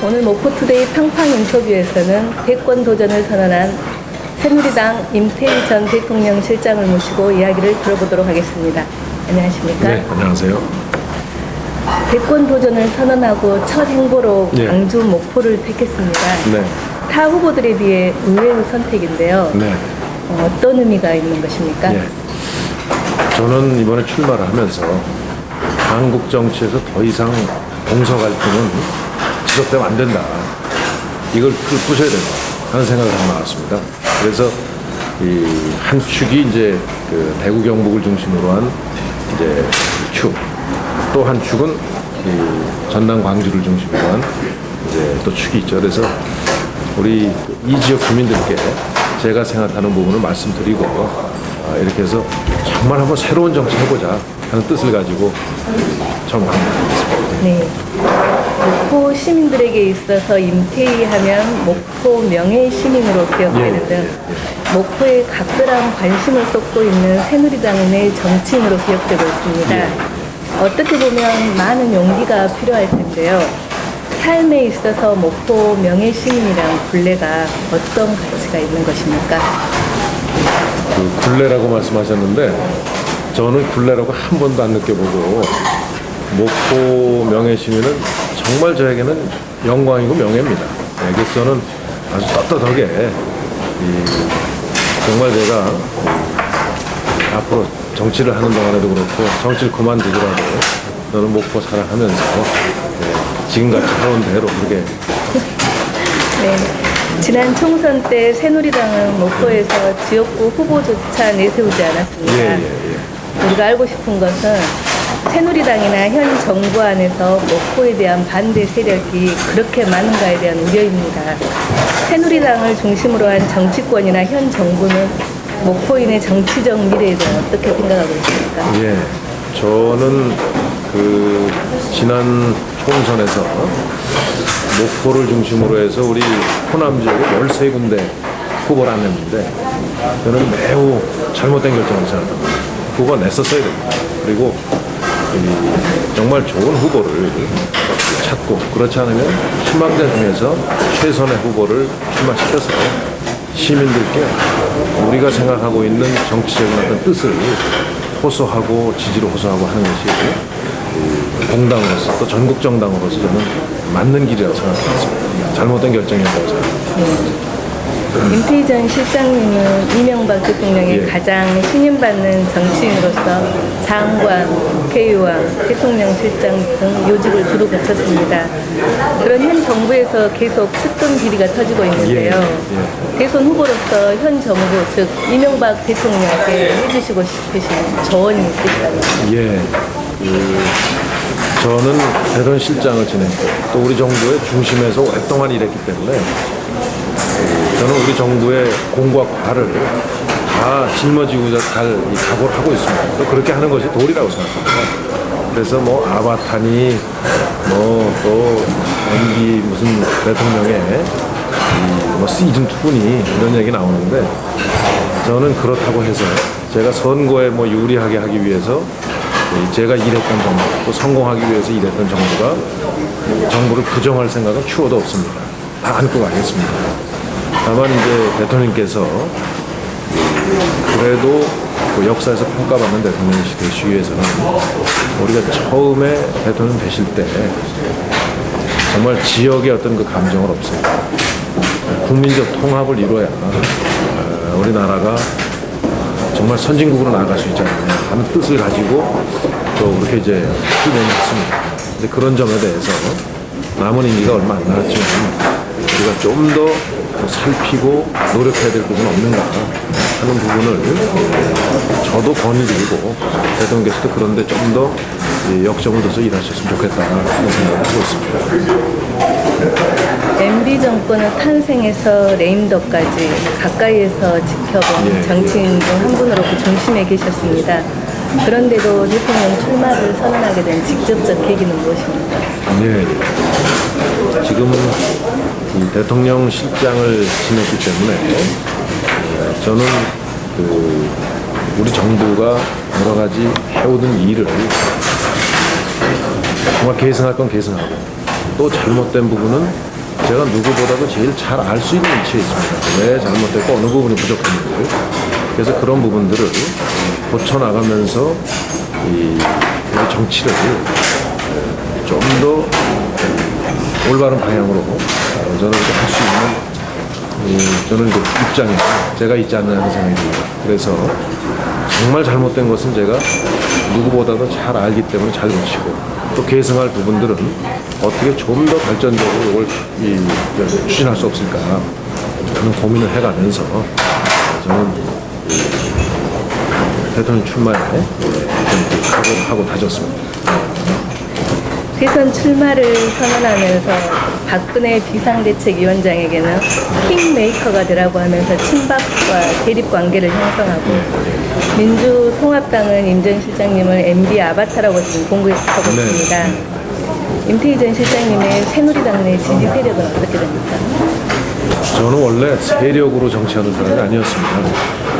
오늘 목포투데이 팡팡 인터뷰에서는 대권 도전을 선언한 새누리당 임태희 전 대통령 실장을 모시고 이야기를 들어보도록 하겠습니다. 안녕하십니까? 네, 안녕하세요. 대권 도전을 선언하고 첫 행보로 네. 광주 목포를 택했습니다. 네, 타 후보들에 비해 의외의 선택인데요. 네, 어떤 의미가 있는 것입니까? 예. 저는 이번에 출마를 하면서 한국 정치에서 더 이상 동서 갈등은 지속되면 안 된다. 이걸 부셔야 된다 하는 생각을 하고 나왔습니다. 그래서 이 한 축이 이제 그 대구 경북을 중심으로 한 이제 축, 또 한 축은 이 전남 광주를 중심으로 한 이제 또 축이 있죠. 그래서 우리 이 지역 주민들께 제가 생각하는 부분을 말씀드리고 이렇게 해서 정말 한번 새로운 정치 해보자 하는 뜻을 가지고 처음 방문했습니다. 네. 목포 시민들에게 있어서 임태희 하면 목포 명예 시민으로 기억되는 등 목포에 각별한 관심을 쏟고 있는 새누리당의 정치인으로 기억되고 있습니다. 어떻게 보면 많은 용기가 필요할 텐데요. 삶에 있어서 목포 명예 시민이란 굴레가 어떤 가치가 있는 것입니까? 그 굴레라고 말씀하셨는데 저는 굴레라고 한 번도 안 느껴보고 목포 명예시민은 정말 저에게는 영광이고 명예입니다. 그래서 저는 아주 떳떳하게 정말 제가 앞으로 정치를 하는 동안에도 그렇고 정치를 그만두더라도 저는 목포 사랑하면서 지금같이 해온 대로 그렇게 네. 지난 총선 때 새누리당은 목포에서 지역구 후보조차 내세우지 않았습니다. 우리가 알고 싶은 것은 새누리당이나 현 정부 안에서 목포에 대한 반대 세력이 그렇게 많은가에 대한 우려입니다. 새누리당을 중심으로 한 정치권이나 현 정부는 목포인의 정치적 미래에 대해 어떻게 생각하고 있습니까? 예, 저는 그 지난 총선에서 목포를 중심으로 해서 우리 호남 지역에 13군데 후보를 안 냈는데 저는 매우 잘못된 결정을 생각합니다. 후보가 냈었어야 됩니다. 그리고 정말 좋은 후보를 찾고 그렇지 않으면 희망자 중에서 최선의 후보를 출마시켜서 시민들께 우리가 생각하고 있는 정치적인 어떤 뜻을 호소하고 지지를 호소하고 하는 것이 공당으로서 또 전국 정당으로서 저는 맞는 길이라고 생각합니다. 잘못된 결정이었다고 생각합니다. 임태희 전 실장님은 이명박 대통령의 가장 신임받는 정치인으로서 장관, 국회의원, 대통령실장 등 요직을 두루 거쳤습니다. 그런 현 정부에서 계속 측근 비리가 터지고 있는데요. 대선 후보로서 현 정부, 즉 이명박 대통령께 해주시고 싶으신 조언이 있으시다면? 예, 저는 대선 실장을 지냈고 또 우리 정부의 중심에서 오랫동안 일했기 때문에 저는 우리 정부의 공과 과를 다 짊어지고자 갈 각오를 하고 있습니다. 또 그렇게 하는 것이 도리라고 생각합니다. 그래서 뭐 아바타니 또 MB 무슨 대통령의 뭐 시즌 2니 이런 얘기 나오는데 저는 그렇다고 해서 제가 선거에 뭐 유리하게 하기 위해서 제가 일했던 정부 또 성공하기 위해서 일했던 정부가 정부를 부정할 생각은 추호도 없습니다. 다 안고 가겠습니다. 다만 이제 대통령께서 그래도 그 역사에서 평가받는 대통령이 되시기 위해서는 우리가 처음에 대통령 되실 때 정말 지역의 어떤 그 감정을 없애고 국민적 통합을 이뤄야 우리나라가 정말 선진국으로 나아갈 수 있지 않느냐 하는 뜻을 가지고 또 그렇게 이제 실행했습니다. 근데 그런 점에 대해서 남은 임기가 얼마 안 남았지만 우리가 좀 더 살피고 노력해야 될 부분은 없는가 하는 부분을 저도 건의드리고 대통령께서도 그런데 좀 더 역점을 둬서 일하셨으면 좋겠다 하는 생각을 하고 있습니다. MB 정권의 탄생에서 레임덕까지 가까이에서 지켜본 정치인 중 한 분으로 그 중심에 계셨습니다. 그런데도 대통령 출마를 선언하게 된 직접적 계기는 무엇입니까? 지금은 이 대통령 실장을 지냈기 때문에 저는 우리 정부가 여러 가지 해오던 일을 정말 계승할 건 계승하고 또 잘못된 부분은 제가 누구보다도 제일 잘 알 수 있는 위치에 있습니다. 왜 잘못됐고 어느 부분이 부족했는지. 그래서 그런 부분들을 고쳐나가면서 우리 정치를 좀 더 올바른 방향으로 저는 할 수 있는 저는 입장에서 제가 있지 않나 하는 생각이 듭니다. 그래서 정말 잘못된 것은 제가 누구보다도 잘 알기 때문에 잘 고치고 또 개선할 부분들은 어떻게 좀 더 발전적으로 이걸 추진할 수 없을까 하는 고민을 해가면서 저는 대통령 출마에 하고 다졌습니다. 대선 출마를 선언하면서 박근혜 비상대책위원장에게는 킹메이커가 되라고 하면서 친박과 대립관계를 형성하고 민주통합당은 임 전 실장님을 MB 아바타라고 지금 공격하고 있습니다. 임태희 전 실장님의 새누리당 내 지지 세력은 어떻게 됩니까? 저는 원래 세력으로 정치하는 사람이 아니었습니다.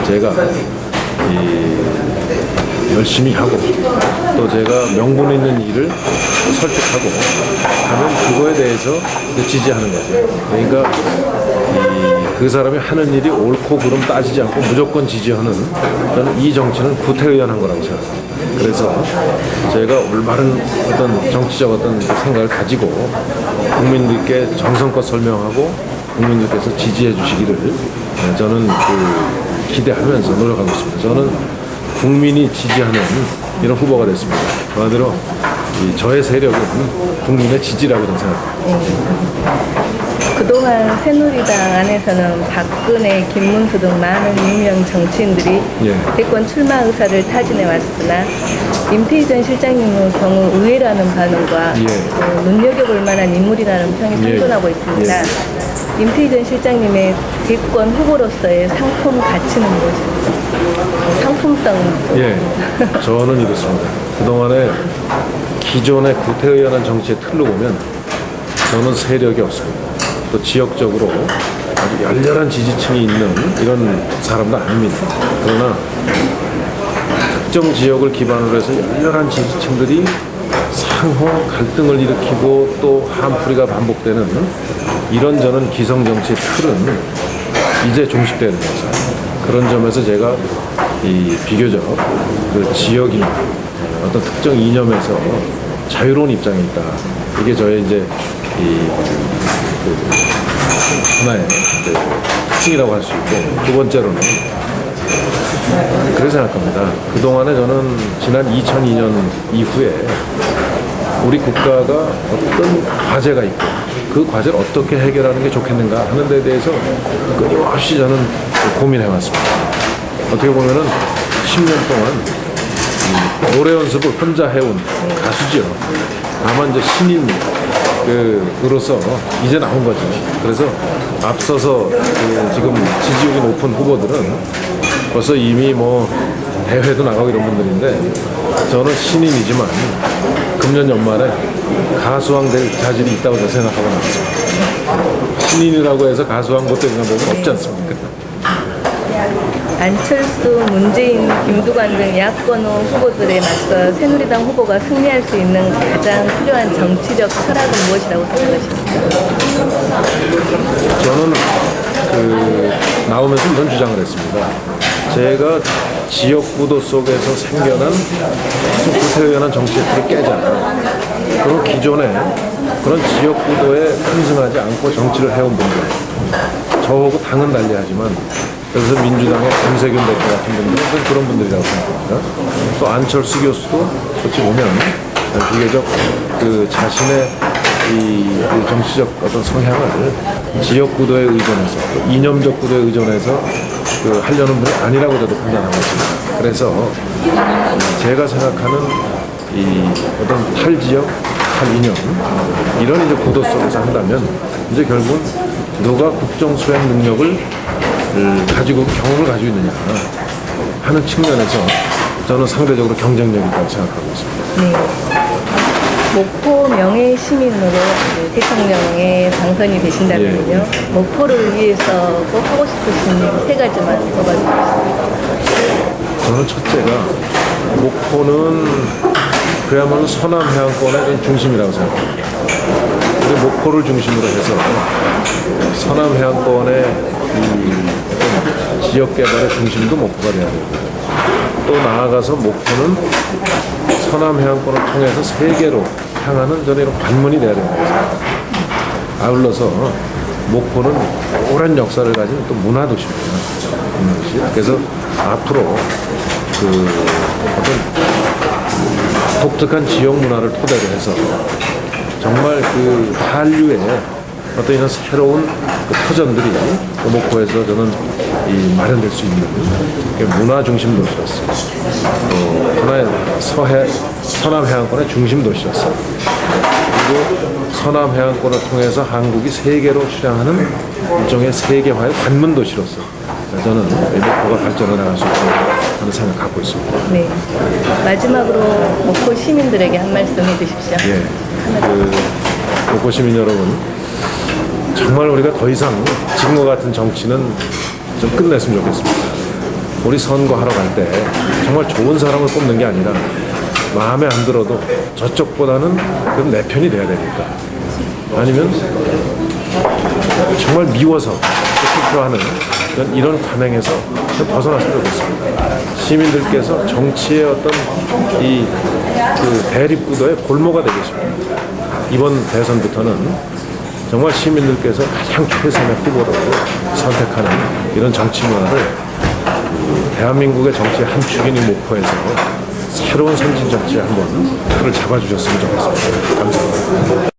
제가 열심히 하고 또 제가 명분 있는 일을 설득하고 하면 그거에 대해서 지지하는 거죠. 그러니까 그 사람이 하는 일이 옳고 그름 따지지 않고 무조건 지지하는 저는 이 정치는 구태의연한 거라고 생각합니다. 그래서 제가 올바른 어떤 정치적 어떤 생각을 가지고 국민들께 정성껏 설명하고 국민들께서 지지해 주시기를 저는 기대하면서 노력하고 있습니다. 저는 국민이 지지하는 이런 후보가 됐습니다. 그 말대로 저의 세력은 국민의 지지라고 저는 생각합니다. 그동안 새누리당 안에서는 박근혜, 김문수 등 많은 유명 정치인들이 대권 출마 의사를 타진해 왔으나 임태희 전 실장님의 경우 의외라는 반응과 눈여겨볼 만한 인물이라는 평이 생존하고 있습니다. 임태희 전 실장님의 대권 후보로서의 상품 가치는 무엇입니까? 상품성. 저는 이렇습니다. 그동안에 기존의 구태의연한 정치의 틀로 보면 저는 세력이 없습니다. 또 지역적으로 아주 열렬한 지지층이 있는 이런 사람도 아닙니다. 그러나 특정 지역을 기반으로 해서 열렬한 지지층들이 상호 갈등을 일으키고 또 한풀이가 반복되는 이런 저는 기성정치의 틀은 이제 종식되는 거죠. 그런 점에서 제가 비교적 그 지역이나 어떤 특정 이념에서 자유로운 입장에 있다. 이게 저의 이제 하나의 특징이라고 할 수 있고, 두 번째로는 그렇게 생각합니다. 그동안에 저는 지난 2002년 이후에 우리 국가가 어떤 과제가 있고 그 과제를 어떻게 해결하는 게 좋겠는가 하는 데 대해서 끊임없이 저는 고민해왔습니다. 어떻게 보면은 10년 동안 노래 연습을 혼자 해온 가수지요. 다만 이제 신인 그로서 이제 나온 거죠. 그래서 앞서서 지금 지지율이 높은 후보들은 벌써 이미 뭐 대회도 나가고 이런 분들인데 저는 신인이지만 금년 연말에 가수왕 될 자질이 있다고 저는 생각하고 나왔습니다. 신인이라고 해서 가수왕 못 되는 법은 없지 않습니까? 안철수, 문재인, 김두관 등 야권 후보들에 맞서 새누리당 후보가 승리할 수 있는 가장 필요한 정치적 철학은 무엇이라고 생각하십니까? 저는 나오면서 이런 주장을 했습니다. 제가 지역구도 속에서 생겨난 구태의연한 정치의 틀을 깨자. 그리고 기존에 그런 지역구도에 편승하지 않고 정치를 해온 분들, 저하고 당은 달리하지만 그래서 민주당의 김세균 대표 같은 분들은 그런 분들이라고 생각합니다. 또 안철수 교수도 어찌 보면 비교적 자신의 이 정치적 어떤 성향을 지역구도에 의존해서 또 이념적 구도에 의존해서 하려는 분이 아니라고 저도 판단하고 있습니다. 그래서 제가 생각하는 이 어떤 탈지역, 탈이념 이런 이제 구도 속에서 한다면 이제 결국은 누가 국정 수행 능력을 가지고 경험을 가지고 있느냐 하는 측면에서 저는 상대적으로 경쟁력이 있다고 생각하고 있습니다. 네. 목포 명예시민으로 대통령에 당선이 되신다면요. 목포를 위해서 꼭 하고 싶으신 세 가지만 뽑아주세요. 저는 첫째가 목포는 그야말로 서남 해안권의 중심이라고 생각합니다. 우리 목포를 중심으로 해서 서남 해안권의 이 지역 개발의 중심도 목포가 돼야 되고, 또 나아가서 목포는 서남 해안권을 통해서 세계로 향하는 저는 이런 관문이 돼야 된다고 생각합니다. 아울러서 목포는 오랜 역사를 가진 또 문화도시입니다. 문화도시. 그래서 앞으로 그 어떤 독특한 지역 문화를 토대로 해서 정말 그 한류의 어떤 이런 새로운 그 터전들이 그 목포에서 저는 이 마련될 수 있는 문화 중심 도시로서, 또 하나의 서남 해안권의 중심 도시로서, 그리고 서남 해안권을 통해서 한국이 세계로 출향하는 일종의 세계화의 관문 도시로서 저는 목포가 발전해 나갈 수 있다고 하는 생각을 갖고 있습니다. 네. 마지막으로 목포 시민들에게 한 말씀 해주십시오. 예. 목포 시민 여러분, 정말 우리가 더 이상 지금과 같은 정치는 좀 끝냈으면 좋겠습니다. 우리 선거하러 갈 때 정말 좋은 사람을 뽑는 게 아니라 마음에 안 들어도 저쪽보다는 그럼 내 편이 돼야 되니까, 아니면 정말 미워서 투표하는 이런 관행에서 좀 벗어났으면 좋겠습니다. 시민들께서 정치의 어떤 그 대립구도의 골모가 되겠습니다. 이번 대선부터는 정말 시민들께서 가장 최선의 후보로 선택하는 이런 정치 문화를 대한민국의 정치의 한 축인 이 목포에서 새로운 선진 정치에 한번 틀을 잡아주셨으면 좋겠습니다. 감사합니다.